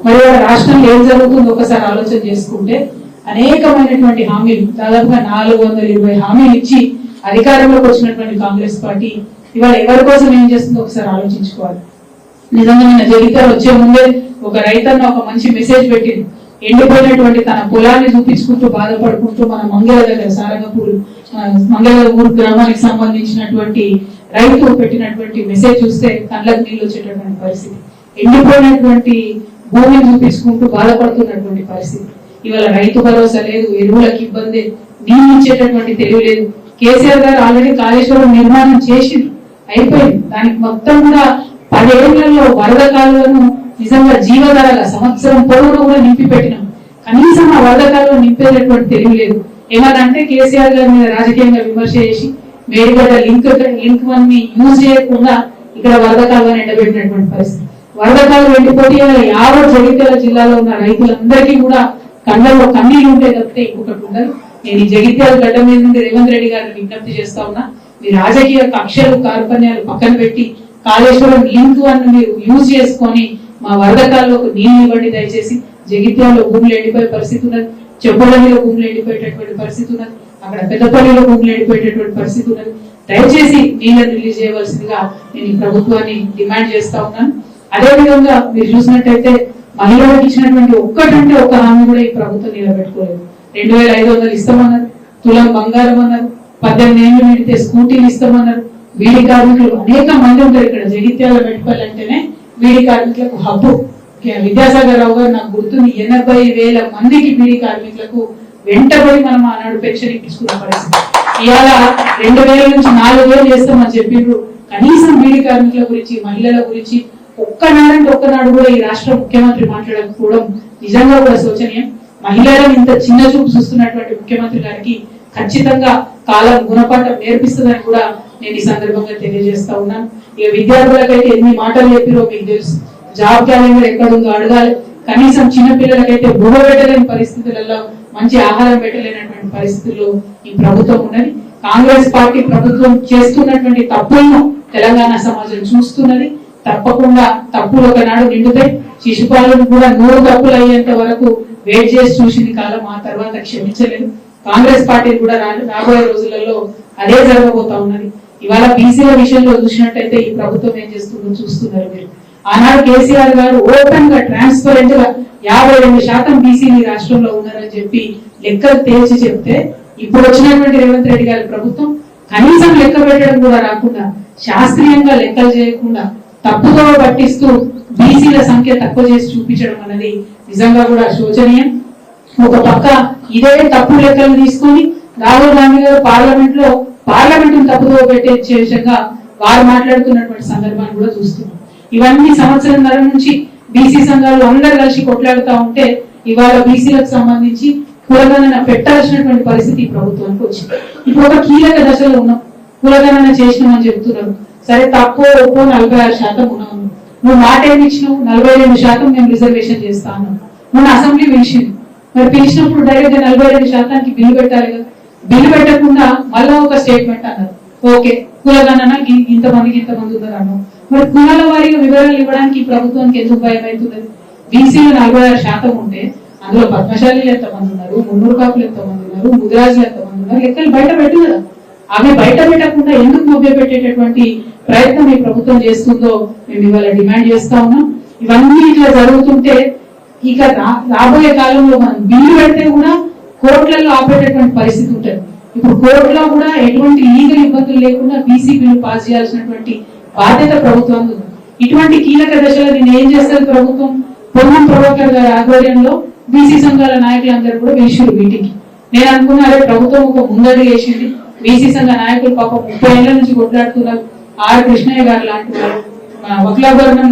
మరి రాష్ట్రంలో ఏం జరుగుతుందో ఒకసారి ఆలోచన చేసుకుంటే అనేకమైనటువంటి హామీలు, దాదాపుగా 420 హామీలు ఇచ్చి అధికారంలోకి వచ్చినటువంటి కాంగ్రెస్ పార్టీ ఇవాళ ఎవరి కోసం ఏం చేస్తుందో ఒకసారి ఆలోచించుకోవాలి. నిజంగా నిన్న జగిత్యాల వచ్చే ముందే ఒక రైతన్న ఒక మంచి మెసేజ్ పెట్టింది. ఎండిపోయినటువంటి తన పొలాన్ని చూపించుకుంటూ బాధపడుకుంటూ మన మంగళ దగ్గర సారంగపూర్ మంగళ గ్రామానికి సంబంధించినటువంటి రైతు పెట్టినటువంటి మెసేజ్ చూస్తే కళ్ళకు నీళ్ళు వచ్చేటటువంటి పరిస్థితి. ఎండిపోయినటువంటి భూమిని చూపించుకుంటూ బాధపడుతున్నటువంటి పరిస్థితి. ఇవాళ రైతు భరోసా లేదు, ఎరువులకు ఇబ్బంది, నీళ్ళు ఇచ్చేటటువంటి తెలివి లేదు. కేసీఆర్ గారు ఆల్రెడీ కాళేశ్వరం నిర్మాణం చేసింది, అయిపోయింది. దానికి మొత్తం కూడా 10 ఏళ్లలో వరద కాలువను నిజంగా జీవధారగా సంవత్సరం పొడవును కూడా నింపి పెట్టినాం. కనీసం ఆ వరద కాలువను నింపేటటువంటి తెలివి లేదు. ఏమనంటే కేసీఆర్ గారి మీద రాజకీయంగా విమర్శ చేసి మేడిగడ్డ లింక్ ని యూజ్ చేయకుండా ఇక్కడ వరద కాలువను ఎండబెట్టినటువంటి పరిస్థితి. వరద కాలువ ఎండిపోతే యావత్ జగిత్యాల జిల్లాలో ఉన్న రైతులందరికీ కూడా కళ్ళలో కన్నీళ్ళు ఉంటే తప్పితే ఇంకొకటి ఉండదు. నేను ఈ జగిత్యాల గడ్డ మీద నుండి రేవంత్ రెడ్డి గారిని విజ్ఞప్తి చేస్తా ఉన్నా, మీ రాజకీయ కక్షలు కార్పణ్యాలు పక్కన పెట్టి కాళేశ్వరం లింక్ అನ್ನು మీరు యూజ్ చేసుకొని మా వరద కాలువకు నీళ్లు ఇవ్వండి దయచేసి. జగిత్యాలలో భూములు ఎండిపోయే పరిస్థితి ఉన్నది, చెప్పులలో భూములు ఎండిపోయేటటువంటి పరిస్థితి ఉన్నది, అక్కడ పెద్దపల్లిలో భూములు ఎండిపోయేటటువంటి పరిస్థితి ఉన్నది. దయచేసి నీళ్లను రిలీజ్ చేయవలసిందిగా నేను ఈ ప్రభుత్వాన్ని డిమాండ్ చేస్తా ఉన్నాను. అదేవిధంగా మీరు చూసినట్టయితే మహిళలకు ఇచ్చినటువంటి ఒక్కటంటే ఒక్క హామీ కూడా ఈ ప్రభుత్వం నిలబెట్టుకోలేదు. 2500 ఇస్తామన్నారు, తులం బంగారం అన్నారు, 18 ఏళ్ళు నిండితే స్కూటీలు ఇస్తామన్నారు. బీడీ కార్మికులు అనేక మంది ఉంటారు ఇక్కడ జగిత్యాల మెట్పల్లి అంటేనే బీడీ కార్మికులకు హబ్బు. విద్యాసాగర్ రావు గారు నాకు గుర్తుంది, 80,000 మందికి బీడీ కార్మికులకు వెంటబడి మనం ఆనాడు పెన్షన్ ఇప్పించుకున్న పరిస్థితి. ఇవాళ 2000 నుంచి 4000 చేస్తామని చెప్పిండ్రు. కనీసం బీడీ కార్మికుల గురించి, మహిళల గురించి ఒక్కనాడు కూడా ఈ రాష్ట్ర ముఖ్యమంత్రి మాట్లాడకపోవడం నిజంగా కూడా శోచనీయం. మహిళలను ఇంత చిన్న చూపు చూస్తున్నటువంటి ముఖ్యమంత్రి గారికి ఖచ్చితంగా కాలం గుణపాఠం నేర్పిస్తుందని కూడా నేను ఈ సందర్భంగా తెలియజేస్తా ఉన్నాను. ఇక విద్యార్థులకైతే ఎన్ని మాటలు చెప్పిరో మీకు తెలుసు. జాబ్ క్యాలెండర్ ఎక్కడుందో అడగాలి. కనీసం చిన్న పిల్లలకైతే బువ్వ పెట్టలేని పరిస్థితులలో, మంచి ఆహారం పెట్టలేనటువంటి పరిస్థితుల్లో ఈ ప్రభుత్వం ఉన్నది. కాంగ్రెస్ పార్టీ ప్రభుత్వం చేస్తున్నటువంటి తప్పులను తెలంగాణ సమాజం చూస్తున్నది. తప్పకుండా తప్పులు ఒకనాడు నిండుతాయి. శిశుపాలను కూడా 100 తప్పులు అయ్యేంత వరకు వెయిట్ చేసి చూసింది కాలం, ఆ తర్వాత క్షమించలేదు. కాంగ్రెస్ పార్టీ కూడా రాబోయే రోజులలో అదే జరగబోతా ఉన్నది. ఇవాళ బీసీల విషయంలో చూసినట్టయితే ఈ ప్రభుత్వం ఏం చేస్తుందో చూస్తున్నారు మీరు. ఆనాడు కేసీఆర్ గారు ఓపెన్ గా ట్రాన్స్పరెంట్ గా 52% బీసీలు రాష్ట్రంలో ఉన్నారని చెప్పి లెక్కలు తేల్చి చెప్తే, ఇప్పుడు వచ్చినటువంటి రేవంత్ రెడ్డి గారి ప్రభుత్వం కనీసం లెక్క పెట్టడం కూడా రాకుండా, శాస్త్రీయంగా లెక్కలు చేయకుండా తప్పుతో పట్టిస్తూ బీసీల సంఖ్య తక్కువ చేసి చూపించడం అనేది నిజంగా కూడా శోచనీయం. ఒక పక్క ఇదే తప్పు లెక్కలు తీసుకొని రాహుల్ గాంధీ గారు పార్లమెంట్ తప్పుతో పెట్టే విషయంగా వారు మాట్లాడుతున్నటువంటి సందర్భాన్ని కూడా చూస్తున్నాం. ఇవన్నీ సంవత్సరంన్నర నుంచి బీసీ సంఘాలు అందరు కలిసి కొట్లాడుతూ ఉంటే ఇవాళ బీసీలకు సంబంధించి కులగణన పెట్టాల్సినటువంటి పరిస్థితి ఈ ప్రభుత్వానికి వచ్చింది. ఇప్పుడు ఒక కీలక దశలో ఉన్నాం, కులగణన చేసినామని చెప్తున్నారు. సరే తక్కువ ఒక్కో 46% ఉన్నాము. నువ్వు మాట ఏమి ఇచ్చినావు? 42% మేము రిజర్వేషన్ చేస్తాను. నువ్వు అసెంబ్లీ పిలిచింది, మరి పిలిచినప్పుడు డైరెక్ట్ గా 42% బిల్లు పెట్టాలి కదా. బిల్లు పెట్టకుండా మళ్ళా ఒక స్టేట్మెంట్ అన్నారు, ఓకే కులగణన ఇంతమందికి ఇంతమంది ఉన్నారు అన్నావు. మరి కులాల వారిగా వివరాలు ఇవ్వడానికి ఈ ప్రభుత్వానికి ఎందుకు భయం అవుతున్నది? బీసీలు 46% ఉంటే అందులో పద్మశాలీలు ఎంతమంది ఉన్నారు, మున్నూరు కాపులు ఎంతమంది ఉన్నారు, ముదిరాజులు ఎంతమంది ఉన్నారు, లెక్కలు బయట పెట్టు కదా. అవి బయట పెట్టకుండా ఎందుకు మభ్య పెట్టేటటువంటి ప్రయత్నం ఈ ప్రభుత్వం చేస్తుందో మేము ఇవాళ డిమాండ్ చేస్తా ఉన్నాం. ఇవన్నీ ఇట్లా జరుగుతుంటే ఇక రాబోయే కాలంలో మనం బిల్లు పెడితే కూడా కోర్టులలో ఆపేటటువంటి పరిస్థితి ఉంటుంది. ఇప్పుడు కోర్టులో కూడా ఎటువంటి లీగల్ ఇబ్బందులు లేకుండా బీసీ బిల్లు పాస్ చేయాల్సినటువంటి బాధ్యత ప్రభుత్వం ఉంది. ఇటువంటి కీలక దశలో దీన్ని ఏం చేస్తారు ప్రభుత్వం? పొన్నం ప్రభాకర్ గారి ఆధ్వర్యంలో బీసీ సంఘాల నాయకులందరూ కూడా పిలిచారు మీటింగ్. నేను అనుకున్నా అదే ప్రభుత్వం ఒక ముందడుగు వేసింది. బీసీ సంఘ నాయకులు పాపం 30 ఏళ్ల నుంచి కొట్లాడుతున్నారు. ఆర్ కృష్ణయ్య గారు లాంటి వారు, వక్లాభరణం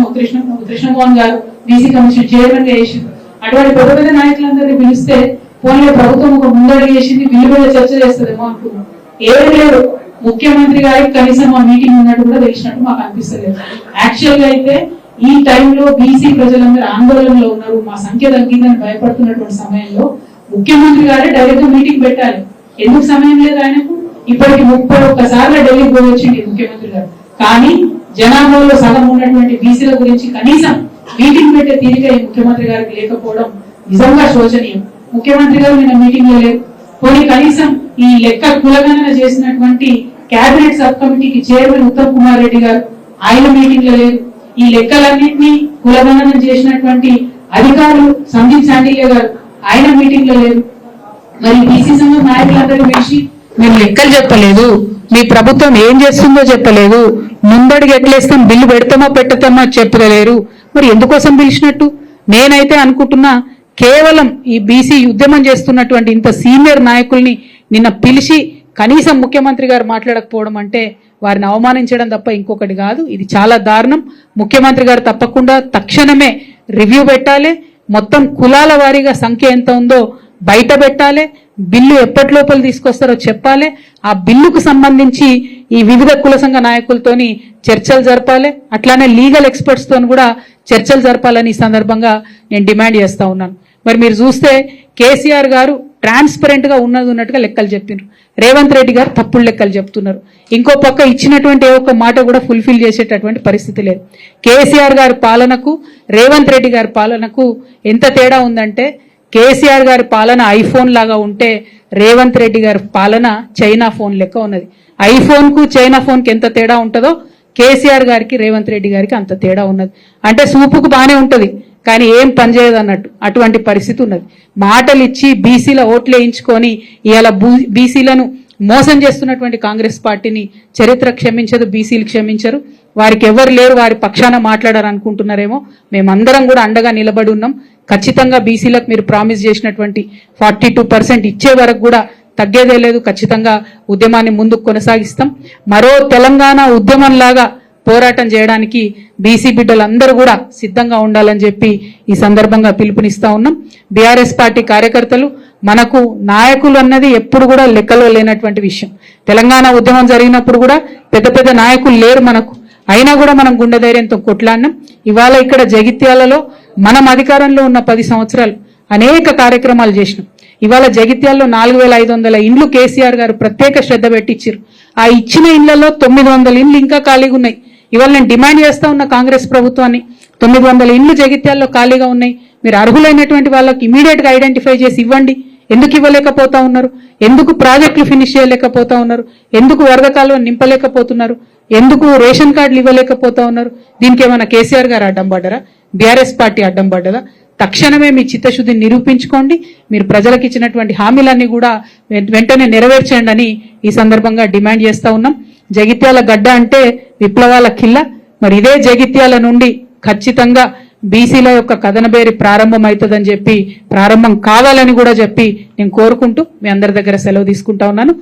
కృష్ణమోహన్ గారు బీసీ కమిషన్ చైర్మన్ గా వేసింది. అటువంటి పెద్ద పెద్ద నాయకులందరినీ పిలిస్తే పోనీ ప్రభుత్వం ఒక ముందడుగు వేసింది, బిల్లు మీద చర్చ చేస్తుందేమో అనుకున్నాం. ఏది లేదు, ముఖ్యమంత్రి గారికి కనీసం ఆ మీటింగ్ ఉన్నట్టు కూడా తెలిసినట్టు మాకు అనిపిస్తలేదు. యాక్చువల్ గా అయితే ఈ టైంలో బీసీ ప్రజలందరూ ఆందోళనలో ఉన్నారు, మా సంఖ్య తగ్గిందని భయపడుతున్నటువంటి సమయంలో ముఖ్యమంత్రి గారే డైరెక్ట్ మీటింగ్ పెట్టాలి. ఎందుకు సమయం లేదు ఆయనకు? ఇప్పటికి 31 సార్లు ఢిల్లీకి పోయి వచ్చింది ముఖ్యమంత్రి గారు. కానీ జనాభాలో సగం ఉన్నటువంటి బీసీల గురించి కనీసం మీటింగ్ పెట్టే తీరిక ఈ ముఖ్యమంత్రి గారికి లేకపోవడం నిజంగా శోచనీయం. ముఖ్యమంత్రి గారు నిన్న మీటింగ్ లో లేరు. పోనీ కనీసం ఈ లెక్క కులగణన చేసినటువంటి కేబినెట్ సబ్ కమిటీకి చైర్మన్ ఉత్తమ్ కుమార్ రెడ్డి గారు ఆయన మీటింగ్ లో లేరు. ఈ లెక్కలన్నింటినీ కులగణన చేసినటువంటి అధికారులు సందీప్ శాండిల్య గారు ఆయన మీటింగ్ లో లేరు. మరి బీసీ సంఘం నాయకులందరూ పిలిచి మేము లెక్కలు చెప్పలేదు, మీ ప్రభుత్వం ఏం చేస్తుందో చెప్పలేదు, ముందడుగు ఎట్లేస్తాం, బిల్లు పెడతామో పెట్టతామో చెప్పలేరు. మరి ఎందుకోసం పిలిచినట్టు? నేనైతే అనుకుంటున్నా కేవలం ఈ బీసీ ఉద్యమం చేస్తున్నటువంటి ఇంత సీనియర్ నాయకుల్ని నిన్న పిలిచి కనీసం ముఖ్యమంత్రి గారు మాట్లాడకపోవడం అంటే వారిని అవమానించడం తప్ప ఇంకొకటి కాదు. ఇది చాలా దారుణం. ముఖ్యమంత్రి గారు తప్పకుండా తక్షణమే రివ్యూ పెట్టాలి, మొత్తం కులాల వారీగా సంఖ్య ఎంత ఉందో బయట పెట్టాలి, బిల్లు ఎప్పటి లోపల తీసుకొస్తారో చెప్పాలి, ఆ బిల్లుకు సంబంధించి ఈ వివిధ కుల సంఘ నాయకులతోని చర్చలు జరపాలి, అట్లానే లీగల్ ఎక్స్పర్ట్స్ తోని కూడా చర్చలు జరపాలని ఈ సందర్భంగా నేను డిమాండ్ చేస్తా ఉన్నాను. మరి మీరు చూస్తే కేసీఆర్ గారు ట్రాన్స్పరెంట్ గా ఉన్నట్టుగా లెక్కలు చెప్పినారు, రేవంత్ రెడ్డి గారు తప్పుడు లెక్కలు చెప్తున్నారు. ఇంకో పక్క ఇచ్చినటువంటి ఏ ఒక్క మాట కూడా ఫుల్ఫిల్ చేసేటటువంటి పరిస్థితి లేదు. కేసీఆర్ గారి పాలనకు రేవంత్ రెడ్డి గారి పాలనకు ఎంత తేడా ఉందంటే కేసీఆర్ గారి పాలన ఐఫోన్ లాగా ఉంటే రేవంత్ రెడ్డి గారి పాలన చైనా ఫోన్ లెక్క ఉన్నది. ఐఫోన్ కు చైనా ఫోన్ కి ఎంత తేడా ఉంటుందో కేసీఆర్ గారికి రేవంత్ రెడ్డి గారికి అంత తేడా ఉన్నది. అంటే సూపుకు బానే ఉంటది కానీ ఏం పనిచేయదు అన్నట్టు అటువంటి పరిస్థితి ఉన్నది. మాటలు ఇచ్చి బీసీల ఓట్లు వేయించుకొని ఇవాళ బీసీలను మోసం చేస్తున్నటువంటి కాంగ్రెస్ పార్టీని చరిత్ర క్షమించదు, బీసీలు క్షమించరు. వారికి ఎవరు లేరు, వారి పక్షాన మాట్లాడారనుకుంటున్నారేమో. మేమందరం కూడా అండగా నిలబడి ఉన్నాం. ఖచ్చితంగా బీసీలకు మీరు ప్రామిస్ చేసినటువంటి 42% ఇచ్చే వరకు కూడా తగ్గేదే లేదు. ఖచ్చితంగా ఉద్యమాన్ని ముందుకు కొనసాగిస్తాం. మరో తెలంగాణ ఉద్యమంలాగా పోరాటం చేయడానికి బీసీ బిడ్డలందరూ కూడా సిద్ధంగా ఉండాలని చెప్పి ఈ సందర్భంగా పిలుపునిస్తా ఉన్నాం. బీఆర్ఎస్ పార్టీ కార్యకర్తలు మనకు నాయకులు అన్నది ఎప్పుడు కూడా లెక్కలో లేనటువంటి విషయం. తెలంగాణ ఉద్యమం జరిగినప్పుడు కూడా పెద్ద పెద్ద నాయకులు లేరు మనకు, అయినా కూడా మనం గుండె ధైర్యంతో కొట్లాడినాం. ఇవాళ ఇక్కడ జగిత్యాలలో మనం అధికారంలో ఉన్న 10 సంవత్సరాలు అనేక కార్యక్రమాలు చేసినాం. ఇవాళ జగిత్యాల్లో 4500 ఇండ్లు కేసీఆర్ గారు ప్రత్యేక శ్రద్ధ పెట్టించారు. ఆ ఇచ్చిన ఇళ్లలో 900 ఇండ్లు ఇంకా ఖాళీగా ఉన్నాయి. ఇవాళ నేను డిమాండ్ చేస్తా ఉన్న కాంగ్రెస్ ప్రభుత్వాన్ని, 900 ఇండ్లు జగిత్యాల్లో ఖాళీగా ఉన్నాయి, మీరు అర్హులైనటువంటి వాళ్ళకి ఇమీడియట్ గా ఐడెంటిఫై చేసి ఇవ్వండి. ఎందుకు ఇవ్వలేకపోతా ఉన్నారు? ఎందుకు ప్రాజెక్టులు ఫినిష్ చేయలేకపోతా ఉన్నారు? ఎందుకు వరద కాలువ నింపలేకపోతున్నారు? ఎందుకు రేషన్ కార్డులు ఇవ్వలేకపోతా ఉన్నారు? దీనికి ఏమైనా కేసీఆర్ గారు అడ్డం పడ్డారా? బీఆర్ఎస్ పార్టీ అడ్డం పడ్డదా? తక్షణమే మీ చిత్తశుద్ధిని నిరూపించుకోండి. మీరు ప్రజలకు ఇచ్చినటువంటి హామీలన్నీ కూడా వెంటనే నెరవేర్చండి అని ఈ సందర్భంగా డిమాండ్ చేస్తా ఉన్నాం. జగిత్యాల గడ్డ అంటే విప్లవాల కిల్ల. మరి ఇదే జగిత్యాల నుండి ఖచ్చితంగా బీసీల యొక్క కథనబేరి ప్రారంభం అవుతుందని చెప్పి, ప్రారంభం కావాలని కూడా చెప్పి నేను కోరుకుంటూ మీ అందరి దగ్గర సెలవు తీసుకుంటా ఉన్నాను.